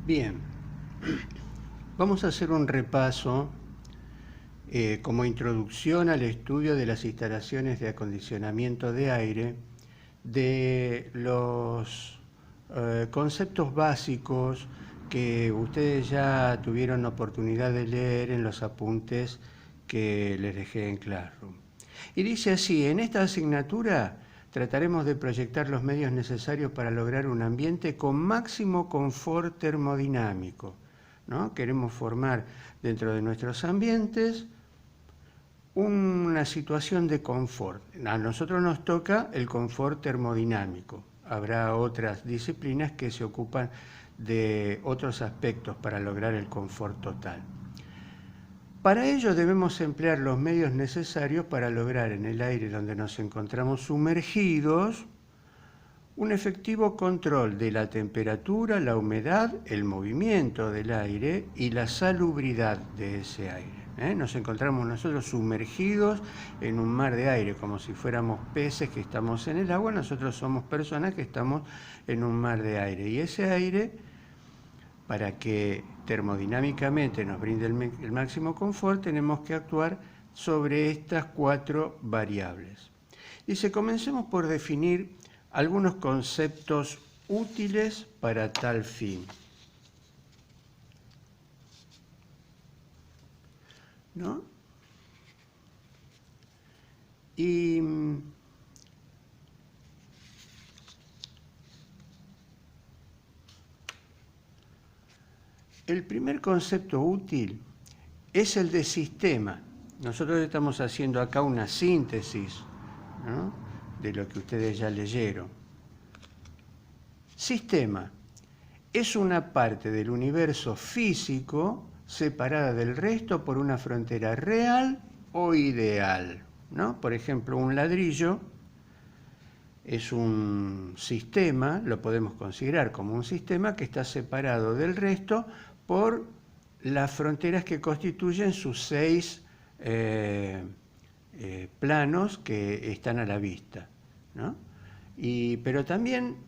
Bien, vamos a hacer un repaso como introducción al estudio de las instalaciones de acondicionamiento de aire de los conceptos básicos que ustedes ya tuvieron oportunidad de leer en los apuntes que les dejé en Classroom. Y dice así: en esta asignatura trataremos de proyectar los medios necesarios para lograr un ambiente con máximo confort termodinámico, ¿no? Queremos formar dentro de nuestros ambientes una situación de confort. A nosotros nos toca el confort termodinámico. Habrá otras disciplinas que se ocupan de otros aspectos para lograr el confort total. Para ello debemos emplear los medios necesarios para lograr en el aire donde nos encontramos sumergidos un efectivo control de la temperatura, la humedad, el movimiento del aire y la salubridad de ese aire. Nos encontramos nosotros sumergidos en un mar de aire, como si fuéramos peces que estamos en el agua. Nosotros somos personas que estamos en un mar de aire. Y ese aire, para que termodinámicamente nos brinde el máximo confort, tenemos que actuar sobre estas 4 variables. Dice, comencemos por definir algunos conceptos útiles para tal fin. ¿No? Y el primer concepto útil es el de sistema. Nosotros estamos haciendo acá una síntesis, ¿no?, de lo que ustedes ya leyeron. Sistema es una parte del universo físico separada del resto por una frontera real o ideal, ¿no? Por ejemplo, un ladrillo es un sistema, lo podemos considerar como un sistema que está separado del resto por las fronteras que constituyen sus 6 planos que están a la vista, ¿no? Pero también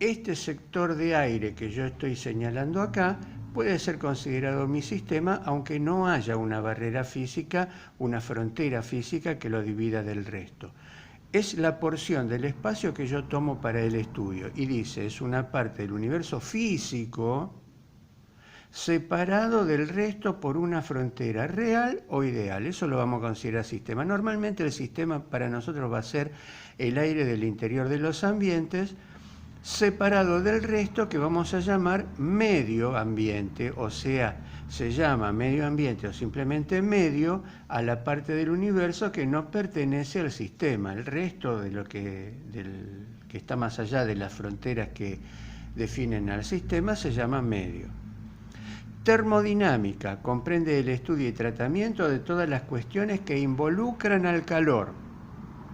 este sector de aire que yo estoy señalando acá puede ser considerado mi sistema, aunque no haya una barrera física, una frontera física que lo divida del resto. Es la porción del espacio que yo tomo para el estudio. Y dice, es una parte del universo físico separado del resto por una frontera real o ideal. Eso lo vamos a considerar sistema. Normalmente el sistema para nosotros va a ser el aire del interior de los ambientes, separado del resto, que vamos a llamar medio ambiente, o sea, se llama medio ambiente o simplemente medio a la parte del universo que no pertenece al sistema. El resto de lo que está más allá de las fronteras que definen al sistema se llama medio. Termodinámica comprende el estudio y tratamiento de todas las cuestiones que involucran al calor,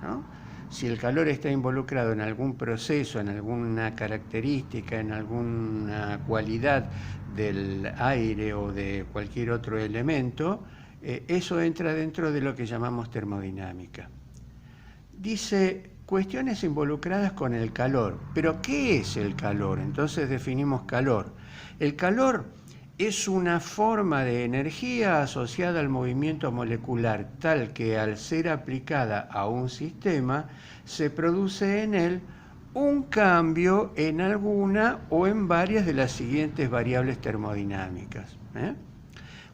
¿no? Si el calor está involucrado en algún proceso, en alguna característica, en alguna cualidad del aire o de cualquier otro elemento, eso entra dentro de lo que llamamos termodinámica. Dice, cuestiones involucradas con el calor. ¿Pero qué es el calor? Entonces definimos calor. El calor es una forma de energía asociada al movimiento molecular, tal que al ser aplicada a un sistema, se produce en él un cambio en alguna o en varias de las siguientes variables termodinámicas.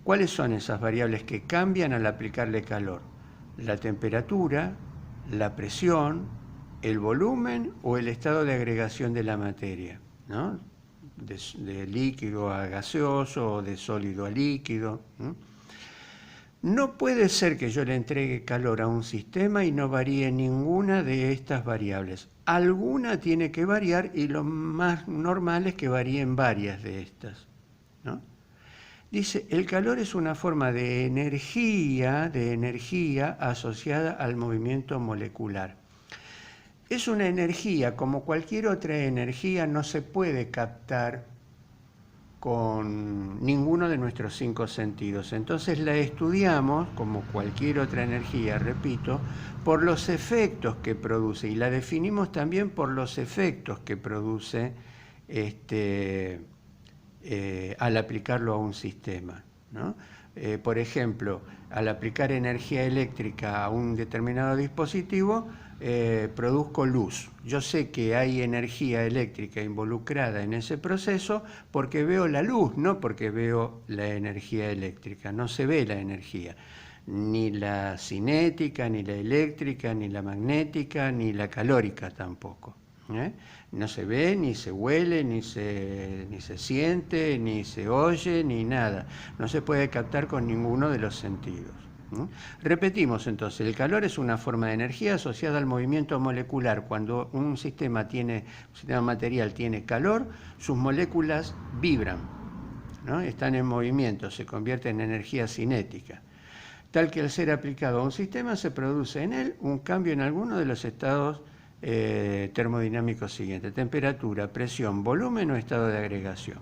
¿Cuáles son esas variables que cambian al aplicarle calor? La temperatura, la presión, el volumen o el estado de agregación de la materia, ¿no? De líquido a gaseoso o de sólido a líquido. No puede ser que yo le entregue calor a un sistema y no varíe ninguna de estas variables. Alguna tiene que variar y lo más normal es que varíen varias de estas, ¿no? Dice, el calor es una forma de energía asociada al movimiento molecular. Es una energía, como cualquier otra energía, no se puede captar con ninguno de nuestros 5 sentidos. Entonces la estudiamos, como cualquier otra energía, repito, por los efectos que produce, y la definimos también por los efectos que produce al aplicarlo a un sistema, ¿no? Por ejemplo, al aplicar energía eléctrica a un determinado dispositivo, produzco luz. Yo sé que hay energía eléctrica involucrada en ese proceso porque veo la luz, no porque veo la energía eléctrica. No se ve la energía, ni la cinética, ni la eléctrica, ni la magnética, ni la calórica tampoco. No se ve, ni se huele, ni se siente, ni se oye, ni nada. No se puede captar con ninguno de los sentidos. Repetimos entonces, el calor es una forma de energía asociada al movimiento molecular. Cuando un sistema material tiene calor, sus moléculas vibran, ¿no? Están en movimiento, se convierten en energía cinética, tal que al ser aplicado a un sistema se produce en él un cambio en alguno de los estados termodinámicos siguientes: temperatura, presión, volumen o estado de agregación.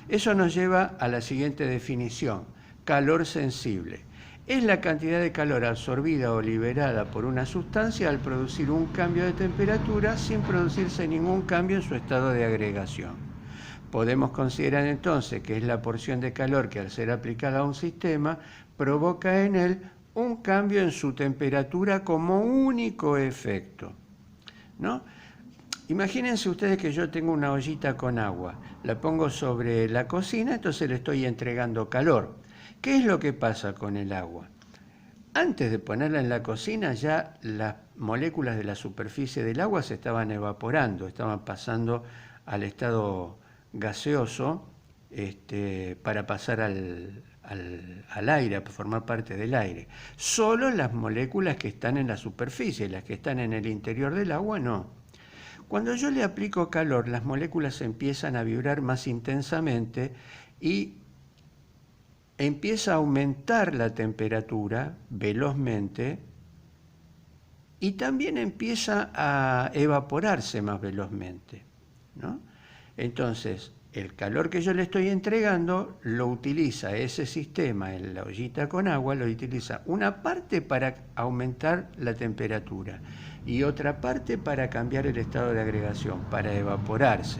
Eso nos lleva a la siguiente definición: calor sensible. Es la cantidad de calor absorbida o liberada por una sustancia al producir un cambio de temperatura sin producirse ningún cambio en su estado de agregación. Podemos considerar entonces que es la porción de calor que al ser aplicada a un sistema provoca en él un cambio en su temperatura como único efecto, ¿no? Imagínense ustedes que yo tengo una ollita con agua, la pongo sobre la cocina, entonces le estoy entregando calor. ¿Qué es lo que pasa con el agua? Antes de ponerla en la cocina, ya las moléculas de la superficie del agua se estaban evaporando, estaban pasando al estado gaseoso, para pasar al aire, para formar parte del aire. Solo las moléculas que están en la superficie, las que están en el interior del agua, no. Cuando yo le aplico calor, las moléculas empiezan a vibrar más intensamente y empieza a aumentar la temperatura velozmente y también empieza a evaporarse más velozmente, ¿no? Entonces, el calor que yo le estoy entregando lo utiliza ese sistema en la ollita con agua, lo utiliza una parte para aumentar la temperatura y otra parte para cambiar el estado de agregación, para evaporarse.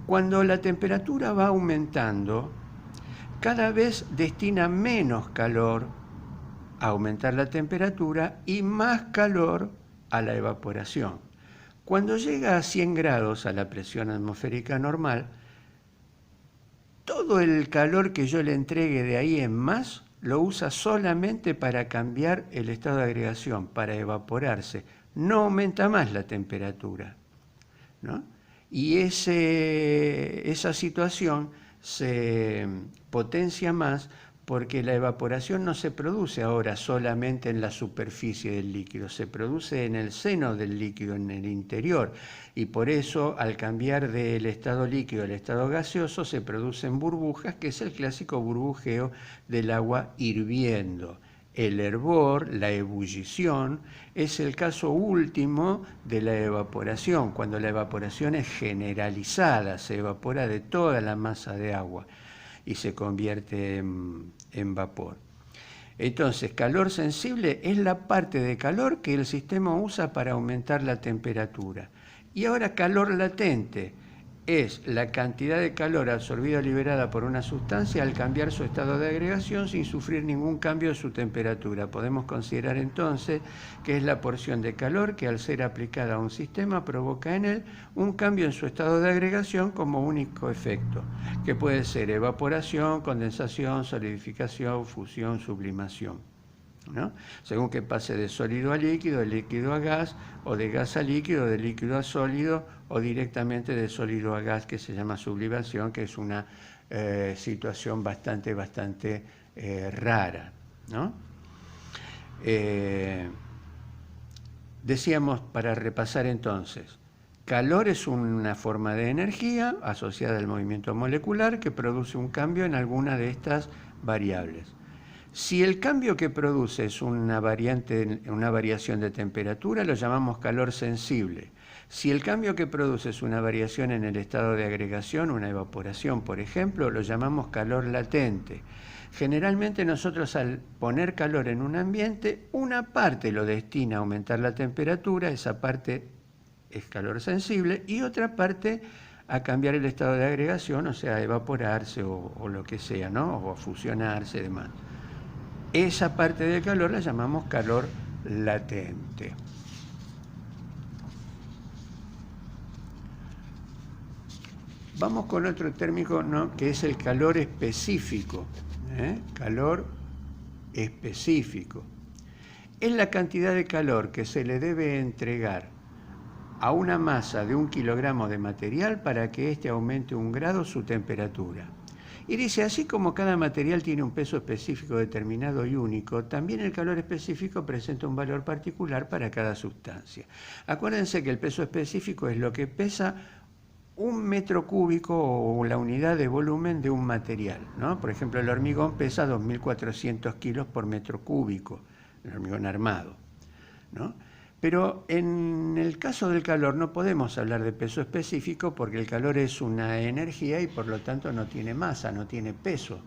Cuando la temperatura va aumentando, cada vez destina menos calor a aumentar la temperatura y más calor a la evaporación. Cuando llega a 100 grados, a la presión atmosférica normal, todo el calor que yo le entregue de ahí en más lo usa solamente para cambiar el estado de agregación, para evaporarse. No aumenta más la temperatura, ¿no? Y esa situación se potencia más porque la evaporación no se produce ahora solamente en la superficie del líquido, se produce en el seno del líquido, en el interior, y por eso al cambiar del estado líquido al estado gaseoso se producen burbujas, que es el clásico burbujeo del agua hirviendo. El hervor, la ebullición, es el caso último de la evaporación, cuando la evaporación es generalizada, se evapora de toda la masa de agua y se convierte en vapor. Entonces, calor sensible es la parte de calor que el sistema usa para aumentar la temperatura. Y ahora, calor latente es la cantidad de calor absorbida o liberada por una sustancia al cambiar su estado de agregación sin sufrir ningún cambio de su temperatura. Podemos considerar entonces que es la porción de calor que al ser aplicada a un sistema provoca en él un cambio en su estado de agregación como único efecto, que puede ser evaporación, condensación, solidificación, fusión, sublimación, ¿no? Según que pase de sólido a líquido, de líquido a gas, o de gas a líquido, de líquido a sólido, o directamente de sólido a gas, que se llama sublimación, que es una situación bastante rara, ¿no? Decíamos, para repasar entonces, calor es una forma de energía asociada al movimiento molecular que produce un cambio en alguna de estas variables. Si el cambio que produce es una variación de temperatura, lo llamamos calor sensible. Si el cambio que produce es una variación en el estado de agregación, una evaporación, por ejemplo, lo llamamos calor latente. Generalmente nosotros, al poner calor en un ambiente, una parte lo destina a aumentar la temperatura, esa parte es calor sensible, y otra parte a cambiar el estado de agregación, o sea, a evaporarse o lo que sea, ¿no? O a fusionarse y demás. Esa parte del calor la llamamos calor latente. Vamos con otro término, ¿no?, que es el calor específico. Calor específico. Es la cantidad de calor que se le debe entregar a una masa de 1 kilogramo de material para que éste aumente 1 grado su temperatura. Y dice, así como cada material tiene un peso específico determinado y único, también el calor específico presenta un valor particular para cada sustancia. Acuérdense que el peso específico es lo que pesa 1 metro cúbico o la unidad de volumen de un material, ¿no? Por ejemplo, el hormigón pesa 2.400 kilos por metro cúbico, el hormigón armado, ¿no? Pero en el caso del calor no podemos hablar de peso específico porque el calor es una energía y por lo tanto no tiene masa, no tiene peso.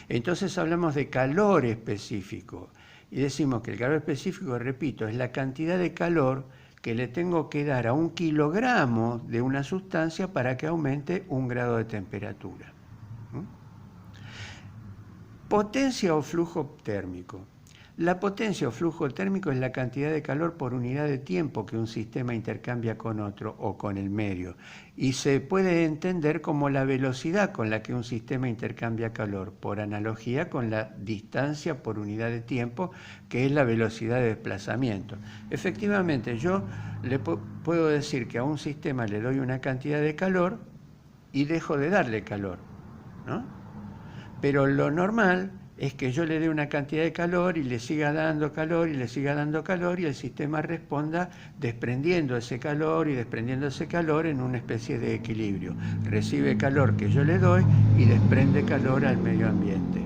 Entonces hablamos de calor específico y decimos que el calor específico, repito, es la cantidad de calor que le tengo que dar a 1 kilogramo de una sustancia para que aumente 1 grado de temperatura. Potencia o flujo térmico. La potencia o flujo térmico es la cantidad de calor por unidad de tiempo que un sistema intercambia con otro o con el medio. Y se puede entender como la velocidad con la que un sistema intercambia calor, por analogía con la distancia por unidad de tiempo, que es la velocidad de desplazamiento. Efectivamente, yo le puedo decir que a un sistema le doy una cantidad de calor y dejo de darle calor, ¿no? Pero lo normal es que yo le dé una cantidad de calor y le siga dando calor y le siga dando calor y el sistema responda desprendiendo ese calor y desprendiendo ese calor en una especie de equilibrio. Recibe calor que yo le doy y desprende calor al medio ambiente.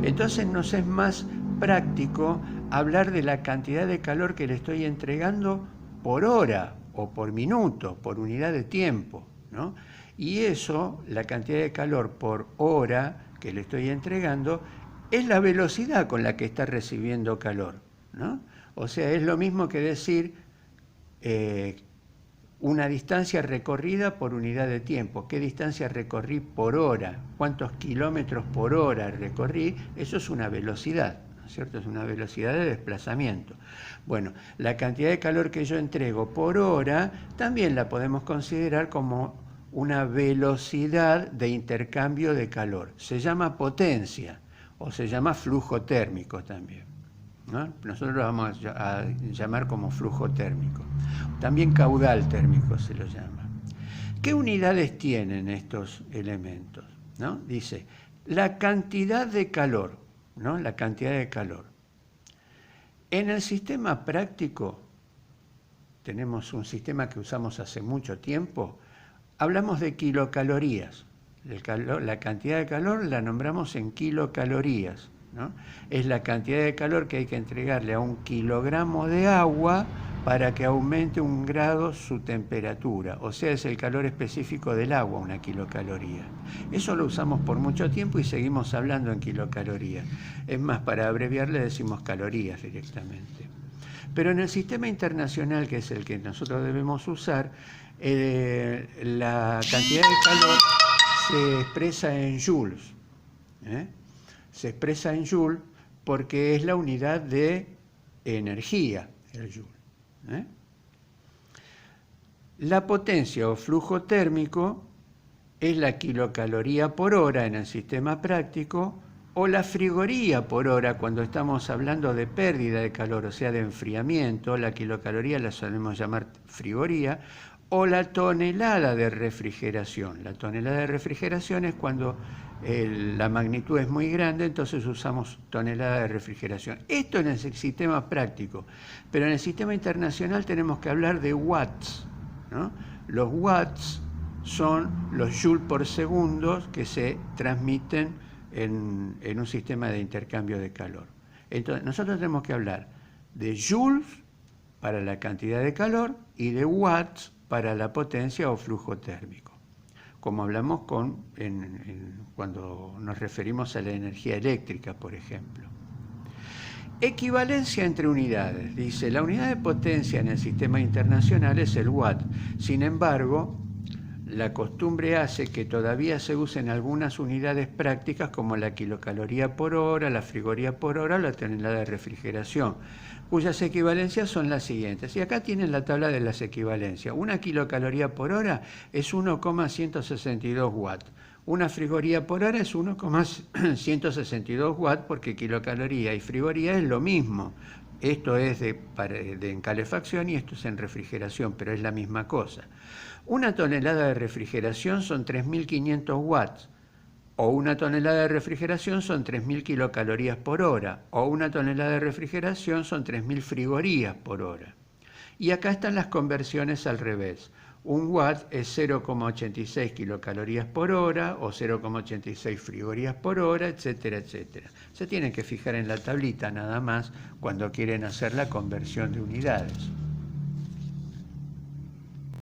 Entonces nos es más práctico hablar de la cantidad de calor que le estoy entregando por hora o por minuto, por unidad de tiempo, ¿no? Y eso, la cantidad de calor por hora que le estoy entregando, es la velocidad con la que está recibiendo calor, ¿no? O sea, es lo mismo que decir una distancia recorrida por unidad de tiempo. ¿Qué distancia recorrí por hora? ¿Cuántos kilómetros por hora recorrí? Eso es una velocidad, ¿no es cierto? Es una velocidad de desplazamiento. Bueno, la cantidad de calor que yo entrego por hora también la podemos considerar como una velocidad de intercambio de calor. Se llama potencia o se llama flujo térmico también, ¿no? Nosotros lo vamos a llamar como flujo térmico. También caudal térmico se lo llama. ¿Qué unidades tienen estos elementos, ¿no? Dice, la cantidad de calor, ¿no? La cantidad de calor. En el sistema práctico, tenemos un sistema que usamos hace mucho tiempo, hablamos de kilocalorías. La cantidad de calor la nombramos en kilocalorías, ¿no? Es la cantidad de calor que hay que entregarle a 1 kilogramo de agua para que aumente 1 grado su temperatura. O sea, es el calor específico del agua, 1 kilocaloría. Eso lo usamos por mucho tiempo y seguimos hablando en kilocalorías. Es más, para abreviar le decimos calorías directamente. Pero en el sistema internacional, que es el que nosotros debemos usar, la cantidad de calor se expresa en joules. Se expresa en joule porque es la unidad de energía, el joule. La potencia o flujo térmico es la kilocaloría por hora en el sistema práctico o la frigoría por hora cuando estamos hablando de pérdida de calor, o sea, de enfriamiento. La kilocaloría la solemos llamar frigoría, o la tonelada de refrigeración. La tonelada de refrigeración es cuando la magnitud es muy grande, entonces usamos tonelada de refrigeración. Esto en el sistema práctico, pero en el sistema internacional tenemos que hablar de watts, ¿no? Los watts son los joules por segundo que se transmiten en un sistema de intercambio de calor. Entonces, nosotros tenemos que hablar de joules para la cantidad de calor y de watts para la potencia o flujo térmico, como hablamos cuando nos referimos a la energía eléctrica, por ejemplo. Equivalencia entre unidades. Dice, la unidad de potencia en el sistema internacional es el watt. Sin embargo, la costumbre hace que todavía se usen algunas unidades prácticas como la kilocaloría por hora, la frigoría por hora o la tonelada de refrigeración, cuyas equivalencias son las siguientes. Y acá tienen la tabla de las equivalencias. Una kilocaloría por hora es 1,162 watts. Una frigoría por hora es 1,162 watts porque kilocaloría y frigoría es lo mismo. Esto es en calefacción y esto es en refrigeración, pero es la misma cosa. Una tonelada de refrigeración son 3.500 watts, o una tonelada de refrigeración son 3.000 kilocalorías por hora, o una tonelada de refrigeración son 3.000 frigorías por hora. Y acá están las conversiones al revés. Un watt es 0,86 kilocalorías por hora o 0,86 frigorías por hora, etcétera, etcétera. Se tienen que fijar en la tablita nada más cuando quieren hacer la conversión de unidades.